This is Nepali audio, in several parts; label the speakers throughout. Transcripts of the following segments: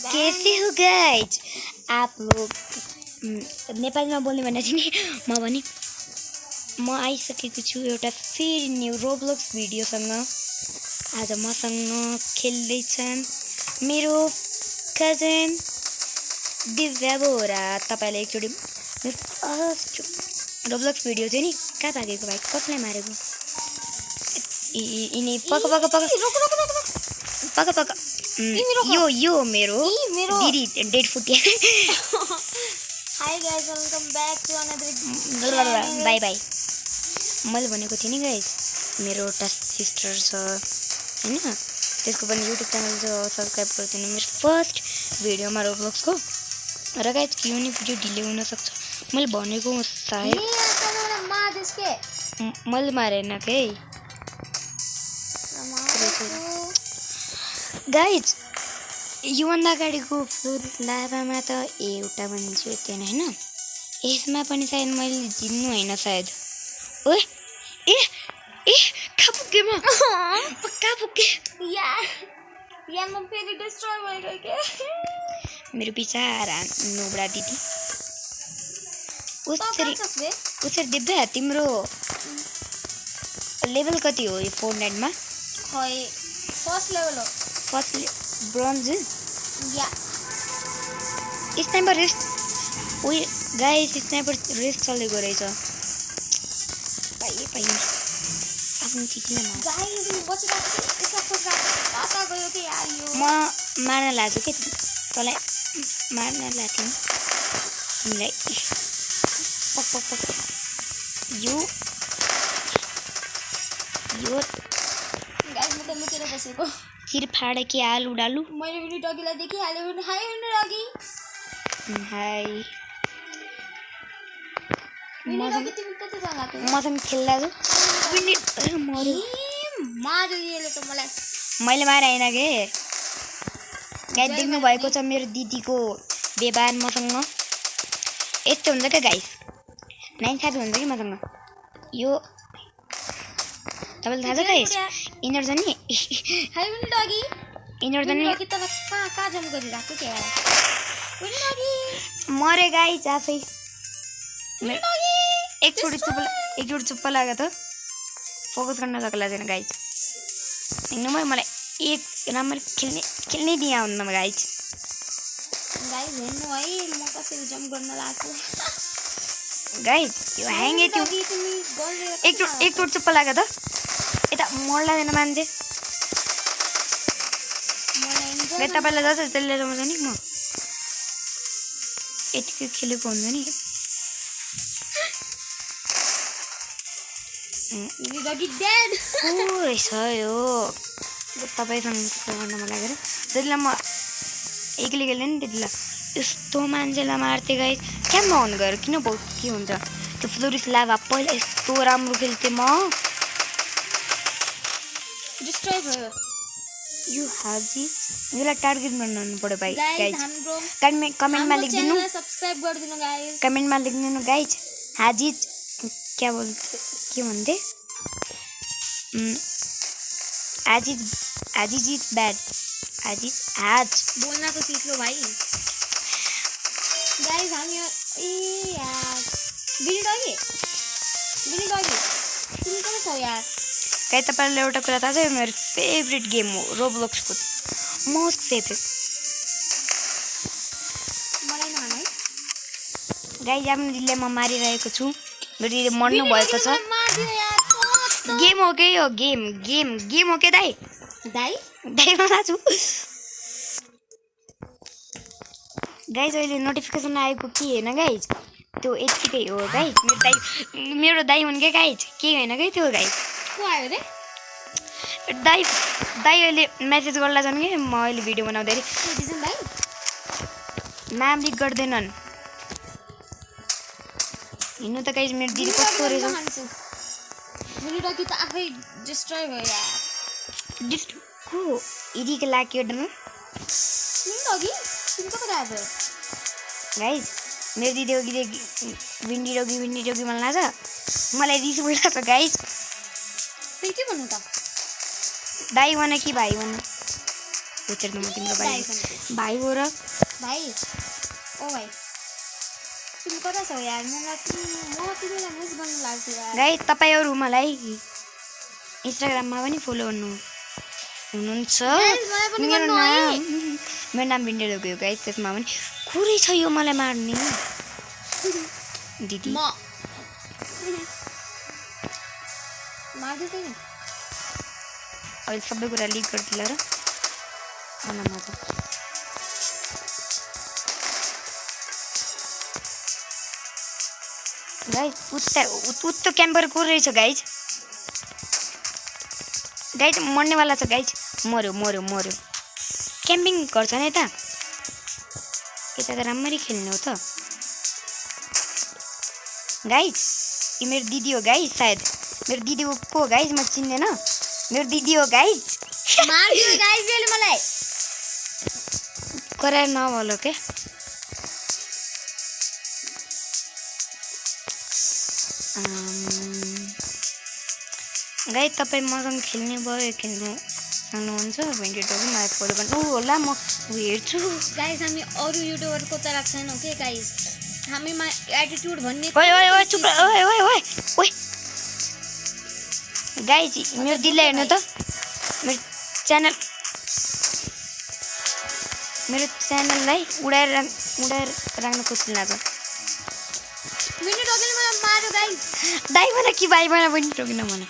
Speaker 1: कैसे हो गाइज आप लोग नेपालीमा बोल्ने भन्दा चाहिँ म पनि म आइसकेको छु एउटा फेरि न्यू रोब्लक्स भिडियोसँग। आज मसँग खेल्दैछन् मेरो कजन दिव्या बोरा। तपाईलाई एकचोटि मेरो फर्स्ट रोब्लक्स भिडियो चाहिँ नि कहाँ भागेको भाइ कसलाई मारेको यिनी पक पक पक पक पक यो मेरो दिदी डेड फुटिया।
Speaker 2: Hi guys welcome back to another
Speaker 1: bye bye. मैले भनेको थिएँ नि गाइस मेरो एउटा सिस्टर छ हैन, त्यसको पनि युट्युब च्यानल छ, सब्स्क्राइब गरिदिनु मेरो फर्स्ट भिडियोमा रोब्लक्सको। र गाइस यो नि भिडियो डिले हुन सक्छ मैले भनेको सायद मैले मारेन के गाइज। योभन्दा अगाडिको फ्लोर लाभामा त एउटा मान्छे थिएन हैन, यसमा पनि सायद मैले जित्नु हैन सायद। ओए ए ए कहाँ पुगे म कहाँ पुगे
Speaker 2: या म फेरि डिस्ट्रय भइगयो के
Speaker 1: मेरो बिचारा नोब्रा दिदी। उसरी दिव्या तिम्रो लेभल कति हो यो फोर्टनाइटमा?
Speaker 2: खै फर्स्ट लेभल हो।
Speaker 1: फर्स्ट ब्रोन्ज
Speaker 2: या
Speaker 1: स्नाइपर रेस। ओए गाइस स्नाइपर रेस चलेको रहेछ। पाइए आफ्नो चिठीले मार
Speaker 2: गाइस बचिरहेको यसको खोज्दा कता गयो के यार यो।
Speaker 1: म मार्न लाग्छु के तँलाई मार्न लाग्थेँ तिमीलाई पक पक पक यो
Speaker 2: गाइस म त लुकेर बसेको
Speaker 1: सिर फाडे के आलु डालु।
Speaker 2: मैले पनि डगीलाई देखिहाल्यो भने हाय भने डगी
Speaker 1: हाय
Speaker 2: डगी तिमी कति जग्गाको
Speaker 1: मसँग खेल्दा छु
Speaker 2: मार्यो यसले त मलाई।
Speaker 1: मैले मारे हैन के गाइस देख्नु भएको छ मेरो दिदीको व्यवहार मसँग यस्तो हुन्छ क्या गाइस। नाइन्साफी हुन्छ कि मसँग यो तपाईलाई थाहा छ गाइस इनर छ नि
Speaker 2: हाय भने डगी
Speaker 1: इनर छ नि
Speaker 2: डगी त कहाँ जम गरिराख्यो के यार भने डगी
Speaker 1: मरे गाइस आफै एकचोटि चुप्प लाग्यो त फोकस गर्न सक्ला छैन गाइस। हेर्नुमै मलाई एक राम्ररी खेल्नै दिया हुन्न गाइस।
Speaker 2: गाइस हेर्नु है म कसरी जम गर्न लाग्छु
Speaker 1: गाइस यो ह्याङ एट्यो एकचोटि चुप्प लाग्यो त यता मर्ला छैन मान्छे। तपाईँलाई जस्तो त्यसले जमाउँछ नि म यतिकै खेलेको हुन्छ नि। रहेछ यो तपाईँसँग गर्न मन लागेर जति बेला म एक्लै खेल्थेँ नि त्यति बेला यस्तो मान्छेलाई मार्थेँ गाइस। क्या नहुनु गएर किन बहुत के हुन्छ त्यो फ्लोरिस लाभा पहिला यस्तो राम्रो खेल्थेँ म
Speaker 2: डिस्ट्रय भयो।
Speaker 1: यो हाजी यसलाई टार्गेट बनाउनु पर्यो भाइ गाइस।
Speaker 2: हाम्रो
Speaker 1: कमेन्टमा लेखिदिनु
Speaker 2: सब्स्क्राइब गरिदिनु गाइस।
Speaker 1: कमेन्टमा लेखिदिनु गाइस हाजी क्या बोल के भन्थे आजिज इज बैड आजिज आज
Speaker 2: बोलना तो सीख लो भाइ। गाइस हामी ए यार बिली डगी तिमी कहाँ छौ यार?
Speaker 1: गाइस तपाईहरुलाई एउटा कुरा थाहा छ मेरो फेभरेट गेम हो रोब्लक्सको मोस्ट फेभरेट।
Speaker 2: मलाई नहान है
Speaker 1: गाइस आफ्नो दिदीलाई म मारिरहेको छु मेरो दिदी मर्नु भएको छ। गेम हो के यो गेम हो के दाइ भन्न छु गाइस। अहिले नोटिफिकेसन आएको के हैन गाइस त्यो यतिकै हो गाइस। मेरो दाइ हुन् के गाइस के हैन के त्यो गाइस।
Speaker 2: को आयो रे
Speaker 1: दाइ अहिले मेसेज गर्ला छन् कि म अहिले भिडियो बनाउँदै नाम लिक गर्दैनन्। हिँड्नु त गाइस मेरो दिदी कस्तो रहेछ
Speaker 2: मेरो डगी त आफै डिस्ट्रय भयो यार।
Speaker 1: को इडीको लाग्यो डन
Speaker 2: तिमी डगी तिमी कता गयो
Speaker 1: गाइस। मेरो दिदी भिन्डी डगी मन लाग्छ मलाई रिस उठ्छ गाइस।
Speaker 2: फेरि के भन्नु त
Speaker 1: दाइ भन कि भाइ भन उचेर त म तिम्रो भाइ हो र
Speaker 2: भाइ ओ भाइ तिमी कता छौ यार मलाई म तिमीलाई मिस गर्नु लाग्छ यार
Speaker 1: गाइस तपाईहरु मलाई इन्स्टाग्राममा पनि फलो हुनुहुन्छ मेरो नाम भिन्डे हो गाइस त्यसमा पनि कुरै छ यो मलाई मार्ने दिदी
Speaker 2: म मार्दै थिएँ नि
Speaker 1: अहिले सबै कुरा लिक गर्दिला र आमा त गाइस उत्तो क्याम्पर को रहेछ गाइस मर्नेवाला छ गाइस मर्यो क्याम्पिङ गर्छ नि यता त राम्ररी खेल्ने हो त गाइस यो मेरो दिदी हो गाइस सायद मेरो दिदी को गाइस म चिन्दैन मेरो दिदी हो गाइस
Speaker 2: मार्यो गाइस यसले मलाई
Speaker 1: कराएर नभलो के गाइस तपाईँ मसँग खेल्ने भयो खेल्नु सक्नुहुन्छ भिडियो पनि मलाई फलो गर्नु होला म हेर्छु
Speaker 2: गाइस हामी अरू युट्युबरको तरह छैनौँ के गाइस हामीमा एटिट्युड भन्ने
Speaker 1: ओए चुप ओए गाइस मेरो दिदीलाई हेर्नु त मेरो च्यानललाई उडाएर राख्न खुसी लाग्छ
Speaker 2: मिनी डगले मलाई मार्यो गाइस
Speaker 1: दाइ भन कि भाइ भन पनि टोकिन भन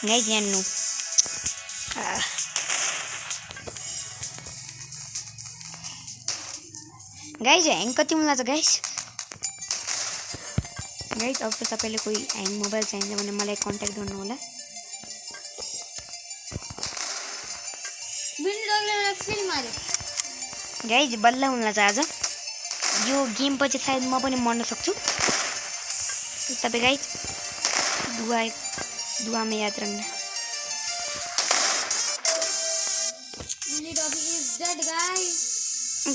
Speaker 1: गाइस जान्नु गाइस ह्याङ कति हुन लाग्छ गाइस अब त तपाईले कोही ह्याङ मोबाइल चाहिन्छ भने मलाई कन्ट्याक्ट गर्नु होला
Speaker 2: मिनी डगले मलाई फेरि मार्यो
Speaker 1: गाइस बल्ल हुन लाग्छ आज यो गेम पछि सायद म पनि मर्न सक्छु तपाईं गाइस दुआमा याद राख्नु
Speaker 2: mini dog is dead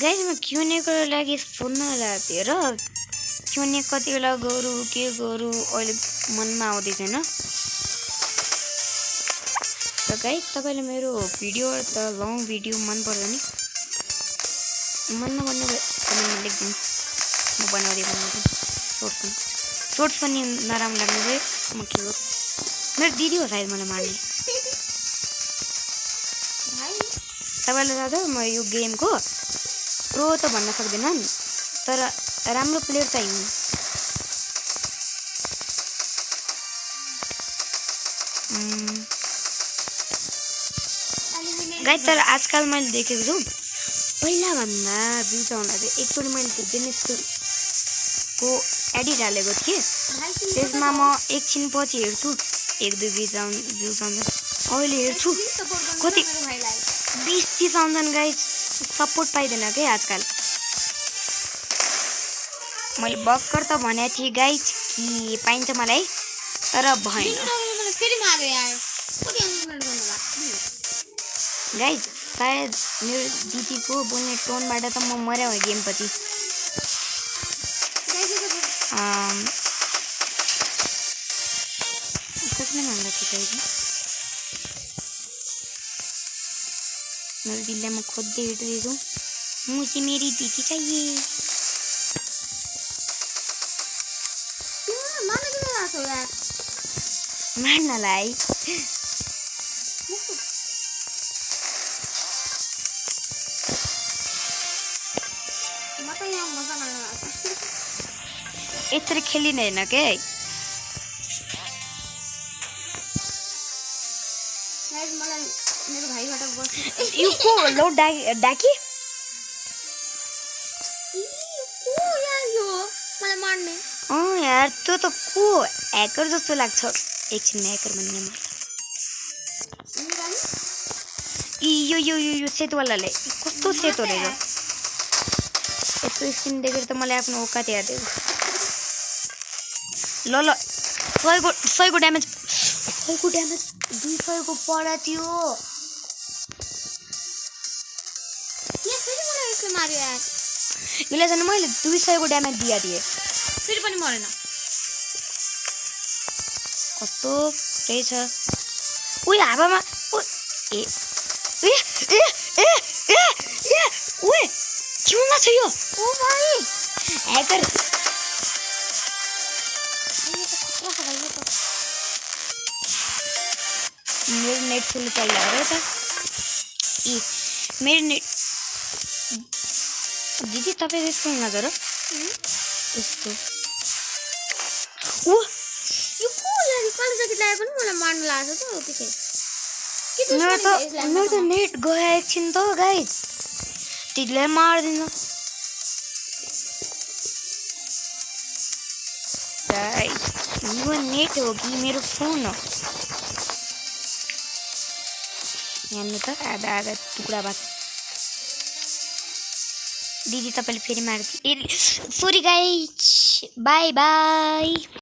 Speaker 2: guys
Speaker 1: म क्युनेको लागि सुन्न लाग्थ्यो र क्युने कति बेला गरौँ के गरौँ अहिले मनमा आउँदै छैन त गाइस तपाईले मेरो भिडियो त लङ भिडियो मन पर्दैन नि मन नपर्ने कमेन्टमा लेख्दिनु म बनाउँदै शोर्ट्स पनि नराम्रो लाग्ने भयो म के हो मेरो दिदी हो सायद मलाई मार्ने तपाईँलाई दादा म यो गेमको प्रो त भन्न सक्दैन तर राम्रो प्लेयर चाहिँ हुँ गाइस तर आजकल मैले देखेको छु पहिलाभन्दा भ्युज आउँदा चाहिँ एकचोटि मैले जेनेसको एडिट हालेको थिएँ त्यसमा म एकछिन पछि हेर्छु 1-2 भ्युज आउँछ अहिले हेर्छु कति 20-30 आउँछन् गाइस सपोर्ट पाइदैन के आजकल मैले भर्खर त भनेको थिएँ गाइस कि पाइन्छ मलाई तर भएन गाइस सायद मेरो दिदीको बोल्ने टोनबाट त म मर्या हो गेम पछि कसले माग्दा थियो मेरो दिदीलाई म खोज्दै हिँड्दैछु मुझे मेरी दीदी चाहिए मार्नलाई यसरी खेलिने होइन के यो को लो डाकी यार त्यो त को ह्याकर जस्तो लाग्छ एकछिन ह्याकर भन्ने यो सेतोवालाले कस्तो सेतो रहेछ यसको स्किन देखेर त मलाई आफ्नो औकात याद आयो ल 100 को ड्यामेज 200 को पडा थियो यसले चाहिँ मैले 200 को ड्यामेज दिया थिएँ
Speaker 2: फेरि पनि मरेन
Speaker 1: कस्तो रहेछ उही हावामा ए ए ए ए ए ए ओए के हुँदा छ यो
Speaker 2: ओ भाइ
Speaker 1: ह्याकर मेरो नेट फुल चलिरहेको छ ए मेरो नेट दिदी तपाईँ यस्तो हुँदा र यस्तो ओ
Speaker 2: यो को लागि कलेज सकित लाए पनि मलाई मार्न लाग्छ त त्यही
Speaker 1: मेरो त नेट गयो एकछिन त गाइज तिमीलाई मार्दिन यो नेट हो कि मेरो फोन हो हेर्नु त आधा आधा टुक्रा भएको दिदी तपाईँले फेरि मार्दै ए सरी गाइज बाई बाई